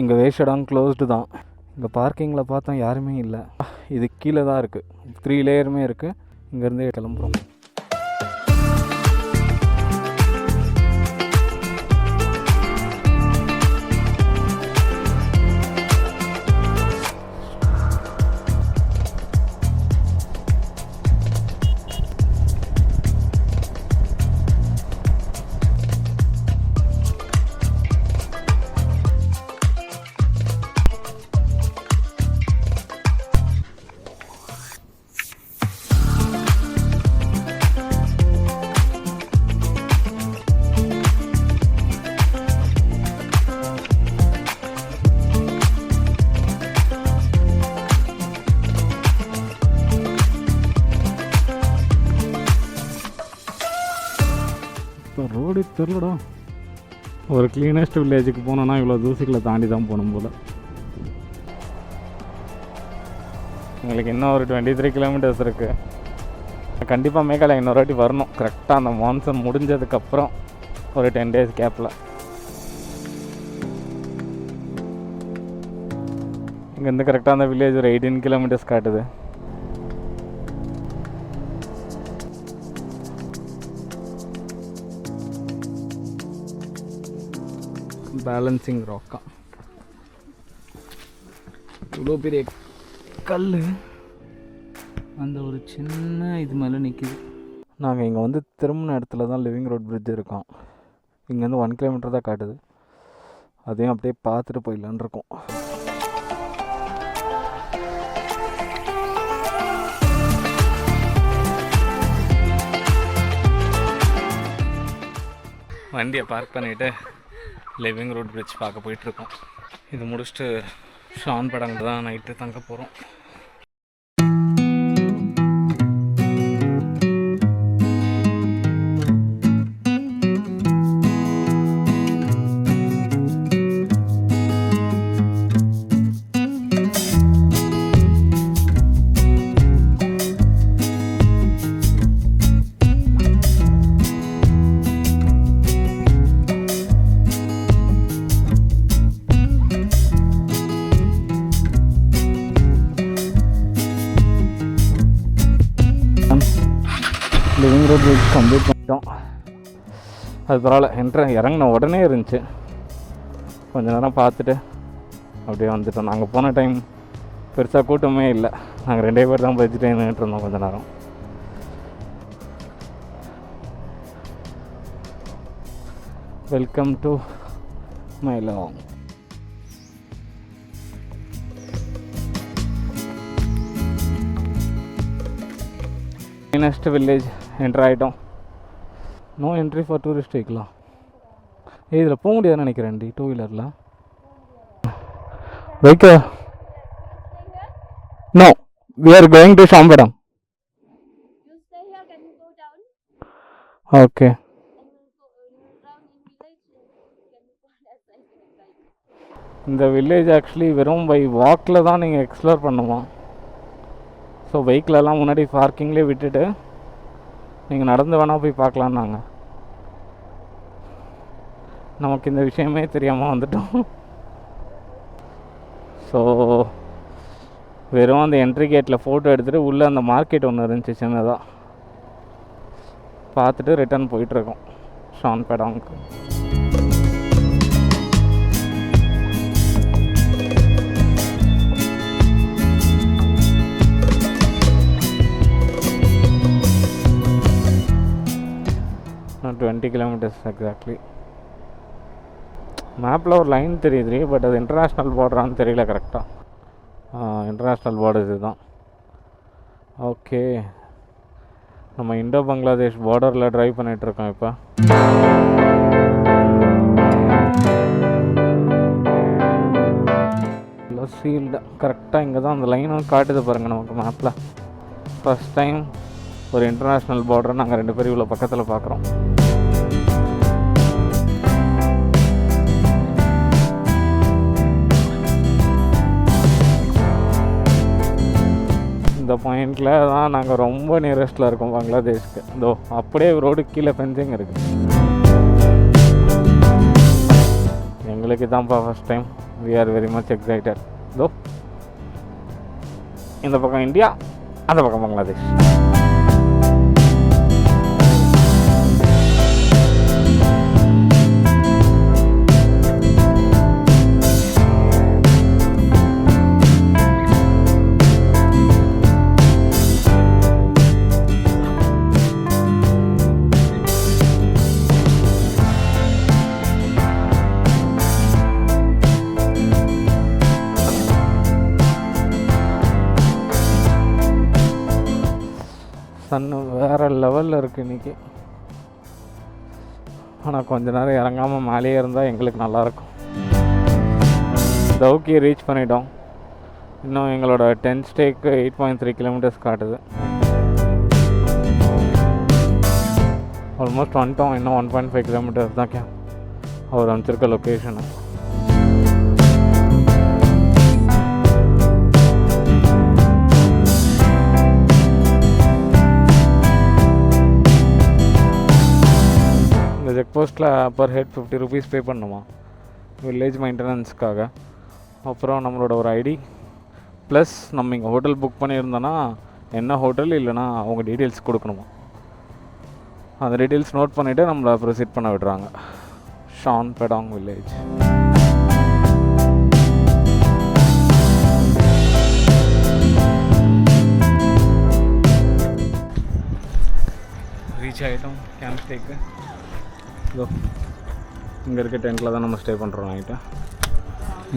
இங்கே வேஷடாங் க்ளோஸ்டு தான். இங்கே பார்க்கிங்கில் பார்த்தோம் யாருமே இல்லை. இது கீழே தான் இருக்குது, 3 லேயருமே இருக்குது. இங்கேருந்தே கிளம்புறோம். இப்போ ரோடு தெரிலடா. ஒரு க்ளீனஸ்ட் வில்லேஜுக்கு போனோன்னா இவ்வளோ தூசிகளை தாண்டி தான் போகணும் போல். எங்களுக்கு இன்னும் ஒரு 23 கிலோமீட்டர்ஸ் இருக்குது. கண்டிப்பாக மேகாலயா இன்னொரு வாட்டி வரணும், கரெக்டாக அந்த மான்சூன் முடிஞ்சதுக்கப்புறம் ஒரு 10 days கேப்பில். இங்கேருந்து கரெக்டாக அந்த வில்லேஜ் ஒரு 18 கிலோமீட்டர்ஸ் காட்டுது. பேலன்சிங் ராக்கா, இவ்வளோ பெரிய கல் அந்த ஒரு சின்ன இது மேலே நிற்கிது. நாங்கள் இங்கே வந்து திரும்பின இடத்துல தான் லிவிங் ரோட் பிரிட்ஜ் இருக்கோம். இங்கேருந்து 1 கிலோமீட்டர் தான் காட்டுது. அதையும் அப்படியே பார்த்துட்டு போயிடலான் இருக்கோம். வண்டியை பார்க் பண்ணிவிட்டு லிவிங் ரோட் பிரிட்ஜ் பார்க்க போயிட்டுருக்கோம். இது முடிச்சுட்டு ஷான் படங்கு தான் நைட்டு தங்க போகிறோம். லிவிங் ரோட் பிரிட்ஜ் கம்ப்ளீட் பண்ணிட்டோம். அது பரவாயில்ல, இறங்கின உடனே இருந்துச்சு. கொஞ்ச நேரம் பார்த்துட்டு அப்படியே வந்துட்டோம். நாங்கள் போன டைம் பெருசாக கூட்டமே இல்லை. நாங்கள் 2 பேர் தான் போயிட்டு நின்றுட்டு இருந்தோம் கொஞ்ச நேரம். Welcome to Mylang. Next village enter ஆகிட்டோம். நோ என்ட்ரி ஃபார் டூரிஸ்ட் வெஹிக்கிளா? இதில் போக முடியாதுன்னு நினைக்கிறேன். 2 வீலரில் vehicle. No, we are going to Shambadam. Okay. இந்த வில்லேஜ் ஆக்சுவலி வெறும் பை வாக்கில் தான் நீங்கள் எக்ஸ்ப்ளோர் பண்ணுமா. ஸோ வெஹிக்கிளெல்லாம் முன்னாடி பார்க்கிங்லேயே விட்டுட்டு நீங்கள் நடந்து வேணால் போய் பார்க்கலான்னாங்க. நமக்கு இந்த விஷயமே தெரியாமல் வந்துட்டோம். ஸோ வெறும் அந்த என்ட்ரி கேட்டில் ஃபோட்டோ எடுத்துகிட்டு உள்ளே அந்த மார்க்கெட் ஒன்று இருந்துச்சு சின்னதாக, பார்த்துட்டு ரிட்டர்ன் போயிட்டுருக்கோம் ஷான் படாங்க்கு. Not 20 kilometers exactly. மேப்பில் ஒரு லைன் தெரியுது, பட் அது இன்டர்நேஷ்னல் பார்டரான்னு தெரியல கரெக்டாக. இன்டர்நேஷ்னல் பார்டர் இது தான். ஓகே, நம்ம இண்டோ பங்களாதேஷ் பார்டரில் ட்ரைவ் பண்ணிகிட்ருக்கோம் இப்போ. சீல்டு கரெக்டாக இங்கே தான் அந்த லைனும் காட்டுது பாருங்கள் நமக்கு மேப்பில். ஃபஸ்ட் டைம் ஒரு இன்டர்நேஷ்னல் பார்டரை நாங்கள் 2 பேரும் இவ்வளோ பக்கத்தில் பார்க்குறோம். இந்த பாயிண்டில் தான் நாங்கள் ரொம்ப நியரஸ்ட்டில் இருக்கோம் பங்களாதேஷ்க்கு. இதோ அப்படியே ரோடு கீழே ஃபென்சிங் இருக்குது. எங்களுக்கு இதான்ப்பா first time. We are very much excited. இதோ இந்த பக்கம் இந்தியா, அந்த பக்கம் பங்களாதேஷ். சன்னு வேறு லெவலில் இருக்குது இன்றைக்கி. ஆனால் கொஞ்ச நேரம் இறங்காமல் மேலேயே இருந்தால் எங்களுக்கு நல்லாயிருக்கும். தவுக்கி ரீச் பண்ணிட்டோம். இன்னும் எங்களோட 10th ஸ்டேக்கு 8.3 கிலோமீட்டர்ஸ் காட்டுது. ஆல்மோஸ்ட் வந்துட்டோம். இன்னும் 1.5 கிலோமீட்டர்ஸ் தான் அவர் அமைச்சிருக்க லொக்கேஷனு. செக் போஸ்ட்டில் பர் ஹெட் 50 ருபீஸ் பே பண்ணுமா வில்லேஜ் மெயின்டெனன்ஸ்க்காக. அப்புறம் நம்மளோட ஒரு ஐடி ப்ளஸ் நம்ம இங்கே ஹோட்டல் புக் பண்ணியிருந்தோன்னா என்ன ஹோட்டல் இல்லைனா அவங்க டீட்டெயில்ஸ் கொடுக்கணுமா. அந்த டீட்டெயில்ஸ் நோட் பண்ணிவிட்டு நம்மளை ப்ரொசீட் பண்ண விடுறாங்க. ஷான் பெடாங் வில்லேஜ். ரீச் ஆகிட்டோம் கேம்ப் ஸ்டேக்கு. இதோ இங்கே இருக்க டென்ட்டில் தான் நம்ம ஸ்டே பண்ணுறோம் நைட்டு.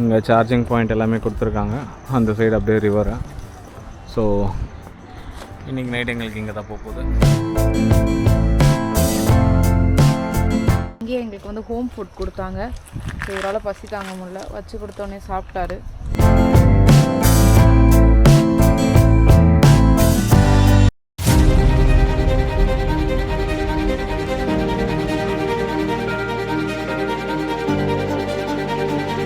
இங்கே சார்ஜிங் பாயிண்ட் எல்லாமே கொடுத்துருக்காங்க. அந்த சைடு அப்படியே ரிவரு. ஸோ இன்றைக்கி நைட் எங்களுக்கு இங்கே தான் போகுது. இங்கே எங்களுக்கு வந்து ஹோம் ஃபுட் கொடுத்தாங்க. ஸோ இவரால் பசி தாங்க முடியல, வச்சு கொடுத்தோன்னே சாப்பிட்டாரு.